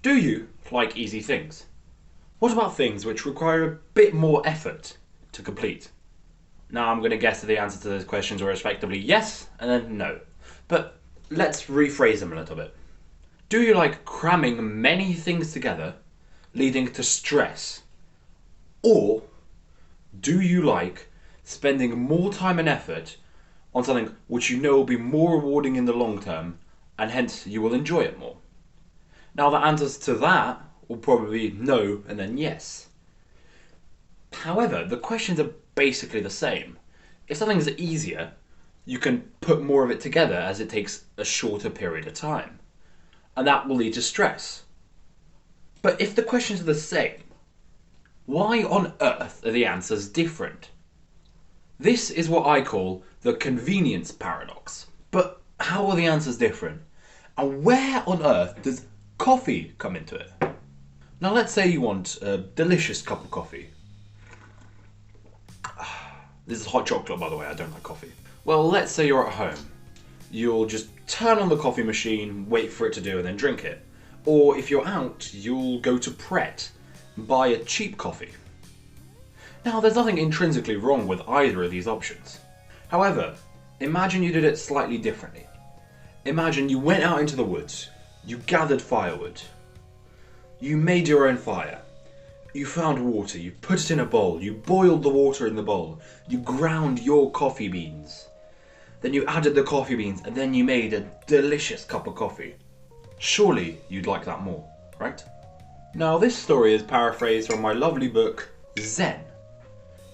Do you like easy things? What about things which require a bit more effort to complete? Now I'm going to guess that the answer to those questions are respectively yes and then no. But let's rephrase them a little bit. Do you like cramming many things together, leading to stress? Or do you like spending more time and effort on something which you know will be more rewarding in the long term and hence you will enjoy it more? Now the answers to that will probably be no and then yes. However, the questions are basically the same. If something is easier, you can put more of it together as it takes a shorter period of time. And that will lead to stress. But if the questions are the same, why on earth are the answers different? This is what I call the convenience paradox. But how are the answers different? And where on earth does coffee come into it? Now let's say you want a delicious cup of coffee. This is hot chocolate, by the way, I don't like coffee. Well, let's say you're at home. You'll just turn on the coffee machine, wait for it to do, and then drink it. Or if you're out, you'll go to Pret and buy a cheap coffee. Now, there's nothing intrinsically wrong with either of these options. However, imagine you did it slightly differently. Imagine you went out into the woods, you gathered firewood, you made your own fire, you found water, you put it in a bowl, you boiled the water in the bowl, you ground your coffee beans, then you added the coffee beans, and then you made a delicious cup of coffee. Surely you'd like that more, right? Now this story is paraphrased from my lovely book, Zen,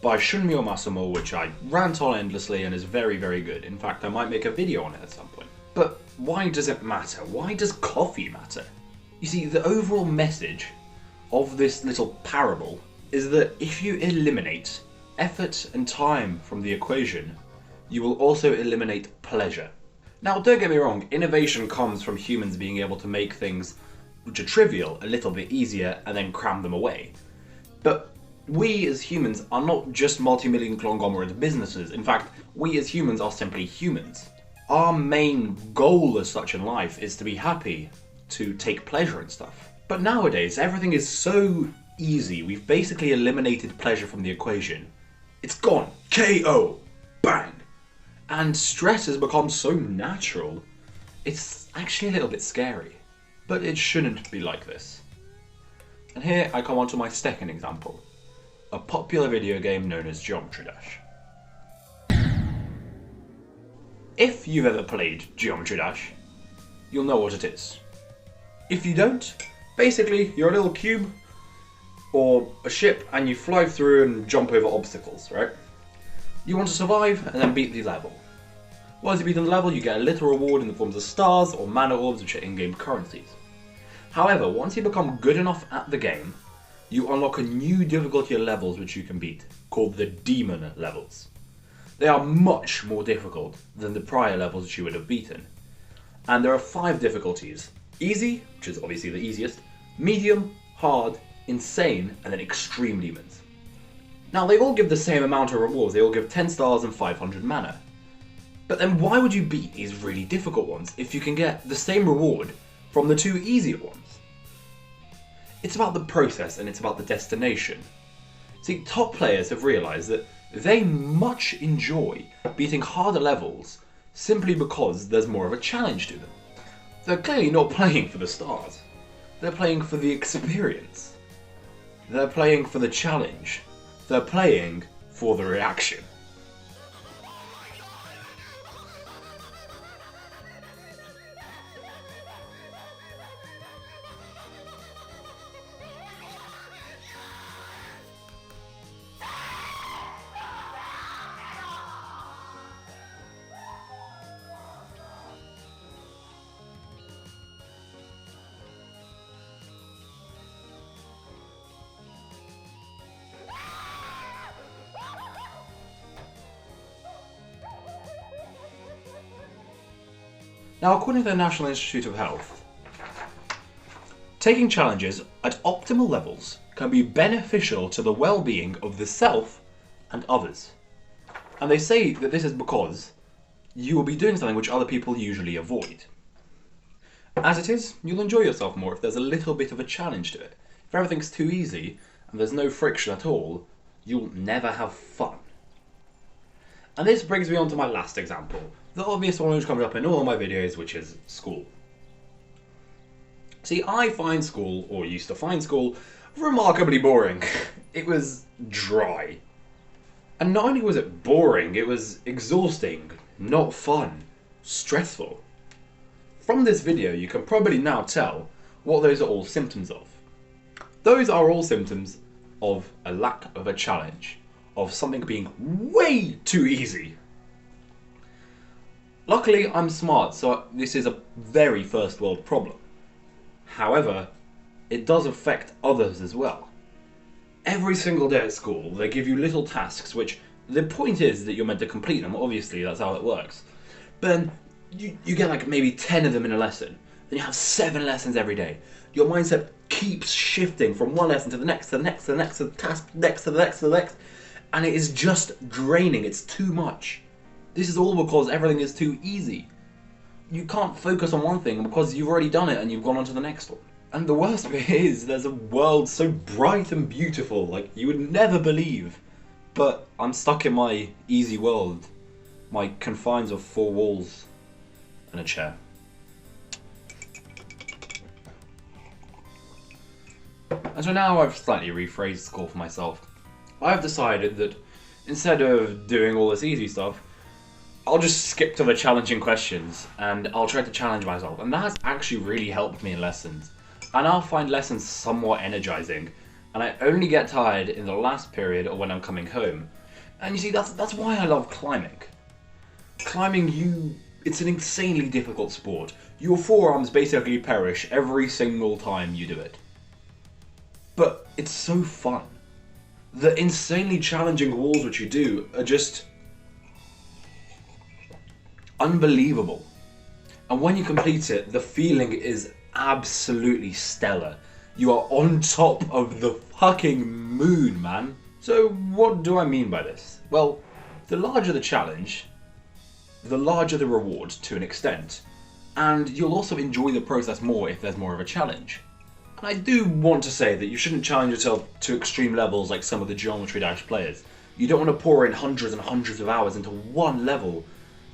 by Shunmyo Masamu, which I rant on endlessly and is very, very good. In fact, I might make a video on it at some point. But why does it matter? Why does coffee matter? You see, the overall message of this little parable is that if you eliminate effort and time from the equation, you will also eliminate pleasure. Now, don't get me wrong, innovation comes from humans being able to make things which are trivial a little bit easier and then cram them away. But we as humans are not just multi-million conglomerate businesses. In fact, we as humans are simply humans. Our main goal as such in life is to be happy, to take pleasure in stuff. But nowadays, everything is so easy. We've basically eliminated pleasure from the equation. It's gone. KO. Bang. And stress has become so natural, it's actually a little bit scary. But it shouldn't be like this. And here I come on to my second example. A popular video game known as Geometry Dash. If you've ever played Geometry Dash, you'll know what it is. If you don't, basically you're a little cube or a ship and you fly through and jump over obstacles, right? You want to survive and then beat the level. Once you beat the level, you get a little reward in the forms of stars or mana orbs, which are in-game currencies. However, once you become good enough at the game, you unlock a new difficulty of levels which you can beat, called the demon levels. They are much more difficult than the prior levels which you would have beaten. And there are 5 difficulties. Easy, which is obviously the easiest, medium, hard, insane, and then extreme demons. Now they all give the same amount of rewards, they all give 10 stars and 500 mana. But then why would you beat these really difficult ones if you can get the same reward from the 2 easier ones? It's about the process and it's about the destination. See, top players have realised that they much enjoy beating harder levels simply because there's more of a challenge to them. They're clearly not playing for the stars. They're playing for the experience. They're playing for the challenge. They're playing for the reaction. Now, according to the National Institute of Health, taking challenges at optimal levels can be beneficial to the well-being of the self and others. And they say that this is because you will be doing something which other people usually avoid. As it is, you'll enjoy yourself more if there's a little bit of a challenge to it. If everything's too easy and there's no friction at all, you'll never have fun. And this brings me on to my last example, the obvious one which comes up in all my videos, which is school. See, I find school, or used to find school, remarkably boring. It was dry. And not only was it boring, it was exhausting, not fun, stressful. From this video, you can probably now tell what those are all symptoms of. Those are all symptoms of a lack of a challenge, of something being way too easy. Luckily, I'm smart, so this is a very first world problem. However, it does affect others as well. Every single day at school, they give you little tasks which the point is that you're meant to complete them, obviously that's how it works. But then you get like maybe 10 of them in a lesson, then you have 7 lessons every day. Your mindset keeps shifting from one lesson to the next, to the next, to the next, to the task, next, to the next, to the next, and it is just draining, it's too much. This is all because everything is too easy. You can't focus on one thing because you've already done it and you've gone on to the next one. And the worst bit is, there's a world so bright and beautiful, like you would never believe. But I'm stuck in my easy world, my confines of 4 walls and a chair. And so now I've slightly rephrased school for myself. I've decided that instead of doing all this easy stuff, I'll just skip to the challenging questions and I'll try to challenge myself. And that has actually really helped me in lessons. And I'll find lessons somewhat energizing. And I only get tired in the last period or when I'm coming home. And you see, that's why I love climbing. Climbing, it's an insanely difficult sport. Your forearms basically perish every single time you do it. But it's so fun. The insanely challenging walls which you do are just unbelievable. And when you complete it, the feeling is absolutely stellar. You are on top of the fucking moon, man. So what do I mean by this? Well, the larger the challenge, the larger the reward to an extent. And you'll also enjoy the process more if there's more of a challenge. And I do want to say that you shouldn't challenge yourself to extreme levels like some of the Geometry Dash players. You don't want to pour in hundreds and hundreds of hours into one level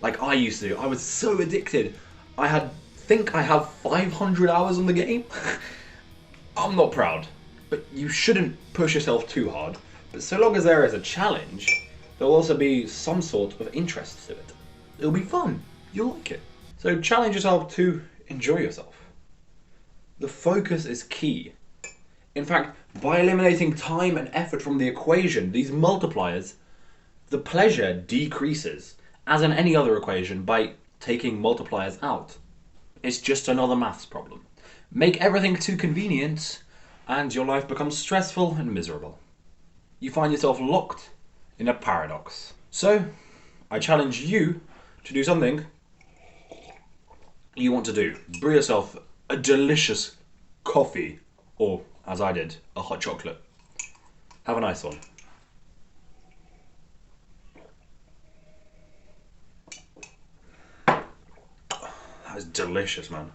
like I used to. I was so addicted. I think I have 500 hours on the game. I'm not proud, but you shouldn't push yourself too hard. But so long as there is a challenge, there'll also be some sort of interest to it. It'll be fun. You'll like it. So challenge yourself to enjoy yourself. The focus is key. In fact, by eliminating time and effort from the equation, these multipliers, the pleasure decreases, as in any other equation, by taking multipliers out. It's just another maths problem. Make everything too convenient, and your life becomes stressful and miserable. You find yourself locked in a paradox. So, I challenge you to do something you want to do. Brew yourself a delicious coffee, or, as I did, a hot chocolate. Have a nice one. That was delicious, man.